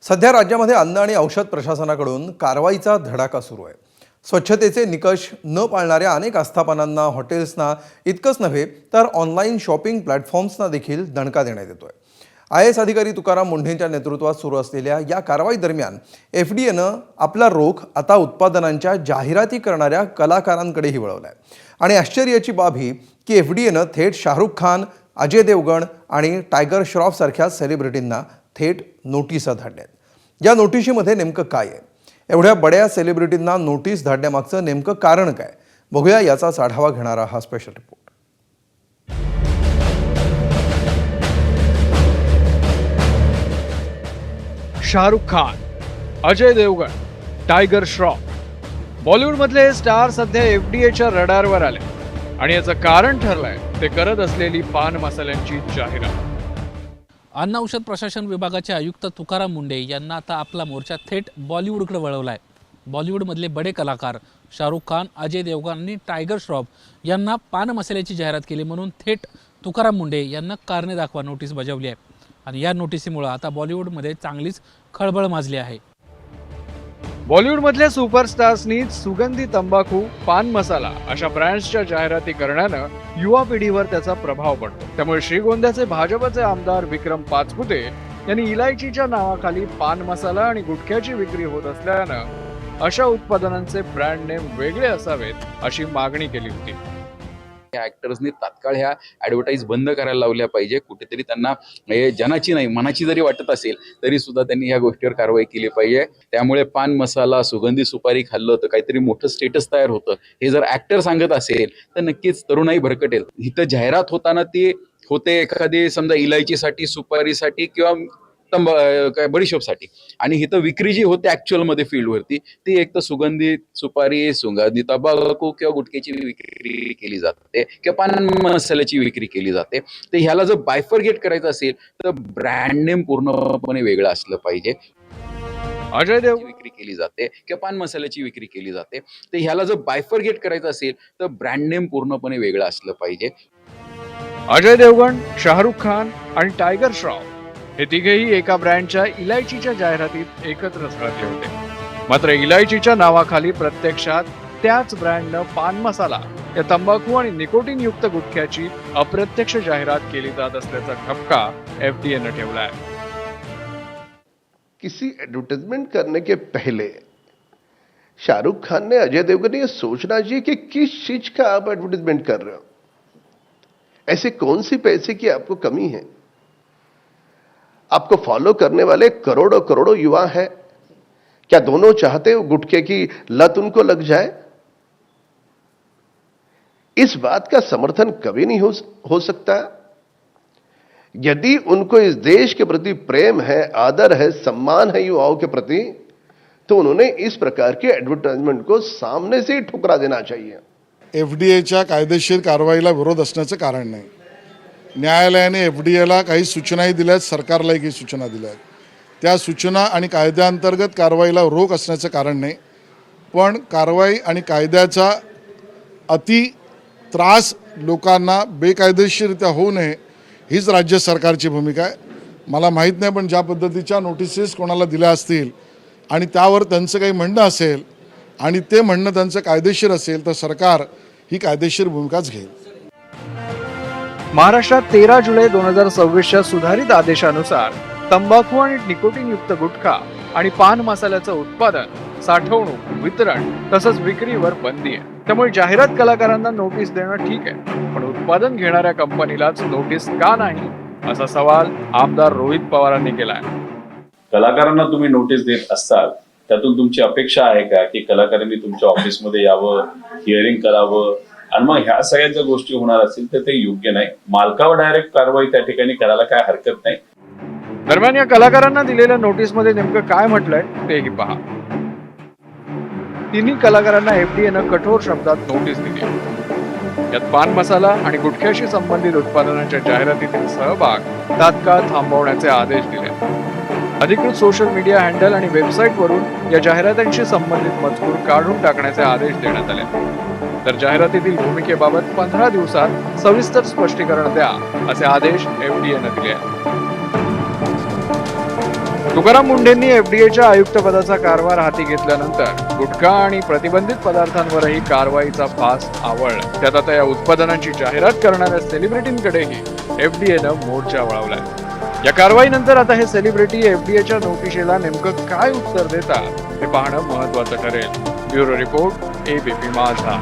सध्या राज्यामध्ये अन्न आणि औषध प्रशासनाकडून कारवाईचा धडाका सुरू आहे. स्वच्छतेचे निकष न पाळणाऱ्या अनेक आस्थापनांना, हॉटेल्सना इतकंच नव्हे तर ऑनलाईन शॉपिंग प्लॅटफॉर्म्सना देखील दणका देण्यात येतोय. IAS अधिकारी तुकाराम मुंढेंच्या नेतृत्वात सुरू असलेल्या या कारवाई दरम्यान FDAनं आपला रोख आता उत्पादनांच्या जाहिराती करणाऱ्या कलाकारांकडेही वळवलाय. आणि आश्चर्याची बाब ही की FDAनं थेट शाहरुख खान, अजय देवगण आणि टायगर श्रॉफ सारख्या सेलिब्रिटींना थेट नोटिसा धाडल्यात. या नोटिशीमध्ये नेमकं काय आहे? एवढ्या बड्या सेलिब्रिटींना नोटीस धाडण्यामागचं नेमकं कारण काय? बघूया याचाच आढावा घेणारा हा special report. Shahrukh Khan, Ajay Devgan, Tiger Shroff, बॉलिवूडमधले हे स्टार सध्या FDAच्या रडारवर आले आणि याचं कारण ठरलंय ते करत असलेली पान मसाल्यांची जाहिरात. अन्न औषध प्रशासन विभागाचे आयुक्त तुकाराम मुंढे यांना आता आपला मोर्चा थेट बॉलिवूडकडे वळवला आहे. बॉलिवूडमधले बडे कलाकार शाहरुख खान, अजय देवगण आणि टायगर श्रॉफ यांना पान मसाल्याची जाहिरात केली म्हणून थेट तुकाराम मुंढे यांना कारणे दाखवा नोटीस बजावली आहे. आणि या नोटिसीमुळे आता बॉलिवूडमध्ये चांगलीच खळबळ माजली आहे. बॉलिवूडमधल्या सुपरस्टार्सनी सुगंधी तंबाखू, पान मसाला अशा ब्रँड्सच्या जाहिराती करण्यानं युवा पिढीवर त्याचा प्रभाव पडतो. त्यामुळे श्रीगोंद्याचे भाजपचे आमदार विक्रम पाचपुते यांनी इलायचीच्या नावाखाली पान मसाला आणि गुटख्याची विक्री होत असल्यानं अशा उत्पादनांचे ब्रँड नेम वेगळे असावेत अशी मागणी केली होती. या ऍक्टर्सनी तात्काळ ह्या ऍडव्हर्टाईज बंद करायला लावल्या पाहिजे. कुठेतरी त्यांना जनाची नाही मनाची जरी वाटत असेल तरी सुद्धा त्यांनी ह्या गोष्टीवर कारवाई केली पाहिजे. त्यामुळे पान मसाला, सुगंधी सुपारी खाल्लं तर काहीतरी मोठं स्टेटस तयार होतं हे जर ऍक्टर सांगत असेल तर नक्कीच तरुणाई भरकटेल. इथं जाहिरात होताना ती होते एखादी समजा इलायचीसाठी, सुपारीसाठी किंवा काय बडीशोपसाठी, आणि इथं विक्री जी होते ऍक्च्युअल मध्ये फील्डवरती ती एक तर सुगंधी सुपारी, सुगंधी तंबाखू किंवा गुटख्याची विक्री केली जाते किंवा पान मसाल्याची विक्री केली जाते. तर ह्याला जर बायफरगेट करायचं असेल तर ब्रँड नेम पूर्णपणे वेगळं असलं पाहिजे. अजय देवगण विक्री केली जाते किंवा पान मसाल्याची विक्री केली जाते. तर ह्याला जर बायफरगेट करायचं असेल तर ब्रँड नेम पूर्णपणे वेगळं असलं पाहिजे. अजय देवगण, शाहरुख खान आणि टायगर श्रॉफ हे तिघेही एका ब्रँडच्या इलायचीच्या जाहिरातीत एकत्र झळकले होते. मात्र इलायचीच्या नावाखाली प्रत्यक्षात त्याच ब्रँडनं पान मसाला या तंबाखू आणि निकोटीन युक्त गुटख्याची अप्रत्यक्ष जाहिरात केली जात असल्याचा ठपका FDAनं ठेवला है. किसी एडवर्टाइजमेंट करने के पहले शाहरुख खान ने, अजय देवगन ने ये सोचना चाहिए कि किस चीज का आप एडवर्टाइजमेंट कर रहे हो. ऐसे कौन सी पैसे की आपको कमी है? आपको फॉलो करने वाले करोड़ों करोड़ों युवा हैं. क्या दोनों चाहते हो गुटखे की लत उनको लग जाए? इस बात का समर्थन कभी नहीं हो सकता. यदि उनको इस देश के प्रति प्रेम है, आदर है, सम्मान है युवाओं के प्रति, तो उन्होंने इस प्रकार के एडवर्टाइजमेंट को सामने से ही ठुकरा देना चाहिए. FDAच्या कायदेशीर कारवाईला विरोध असण्याचं कारण नाही. न्यायालयाने FDAला काही सूचनाही दिल्या आहेत, सरकारलाही काही सूचना दिल्या आहेत. त्या सूचना आणि कायद्याअंतर्गत कारवाईला रोख असण्याचं कारण नाही. पण कारवाई आणि कायद्याचा अति त्रास लोकांना बेकायदेशीररित्या होऊ नये हीच राज्य सरकारची भूमिका आहे. मला माहीत नाही पण ज्या पद्धतीच्या नोटिसेस कोणाला दिल्या असतील आणि त्यावर त्यांचं काही म्हणणं असेल आणि ते म्हणणं त्यांचं कायदेशीर असेल तर सरकार ही कायदेशीर भूमिकाच घेईल. महाराष्ट्रात 13 जुलै 2026च्या सुधारित आदेशानुसार तंबाखू आणि निकोटीन युक्त गुटखा आणि पान मसाल्याचं उत्पादन, साठवणूक, वितरण तसंच विक्रीवर बंदी आहे. त्यामुळे जाहिरात कलाकारांना नोटीस देणं ठीक आहे, पण उत्पादन घेणाऱ्या कंपनीलाच नोटीस का नाही असा सवाल आमदार रोहित पवारांनी केलाय. कलाकारांना तुम्ही नोटीस देत असाल त्यातून तुमची अपेक्षा आहे का की कलाकारांनी तुमच्या ऑफिसमध्ये यावं, हिअरिंग करावं, आणि मग ह्या सगळ्या जर गोष्टी होणार असतील तर ते योग्य नाही. मालकावर डायरेक्ट कारवाई त्या ठिकाणी करायला काय हरकत नाही. दरम्यान या कलाकारांना दिलेल्या नोटीसमध्ये नेमकं काय म्हटलंय तेही पहा. तिन्ही कलाकारांना FDAनं कठोर शब्दात नोटीस दिली. यात पान मसाला आणि गुटख्याशी संबंधित उत्पादनांच्या जाहिरातीतील सहभाग तात्काळ थांबवण्याचे आदेश दिले. अधिकृत सोशल मीडिया हँडल आणि वेबसाईटवरून या जाहिरातींशी संबंधित मजकूर काढून टाकण्याचे आदेश देण्यात आले. तर जाहिरातीतील भूमिकेबाबत 15 दिवसात सविस्तर स्पष्टीकरण द्या असे आदेश FDAनं दिले आहेत. तुकाराम मुंढेंनी एफडीएच्या आयुक्तपदाचा कारभार हाती घेतल्यानंतर गुटखा आणि प्रतिबंधित पदार्थांवरही कारवाईचा फास आवळला. त्यात आता या उत्पादनांची जाहिरात करणाऱ्या सेलिब्रिटींकडेही एफडीएनं मोर्चा वळवलाय. या कारवाईनंतर आता हे सेलिब्रिटी एफडीएच्या नोटिशीला नेमकं काय उत्तर देतात हे पाहणं महत्त्वाचं ठरेल. ब्युरो रिपोर्ट, एबीपी माझा.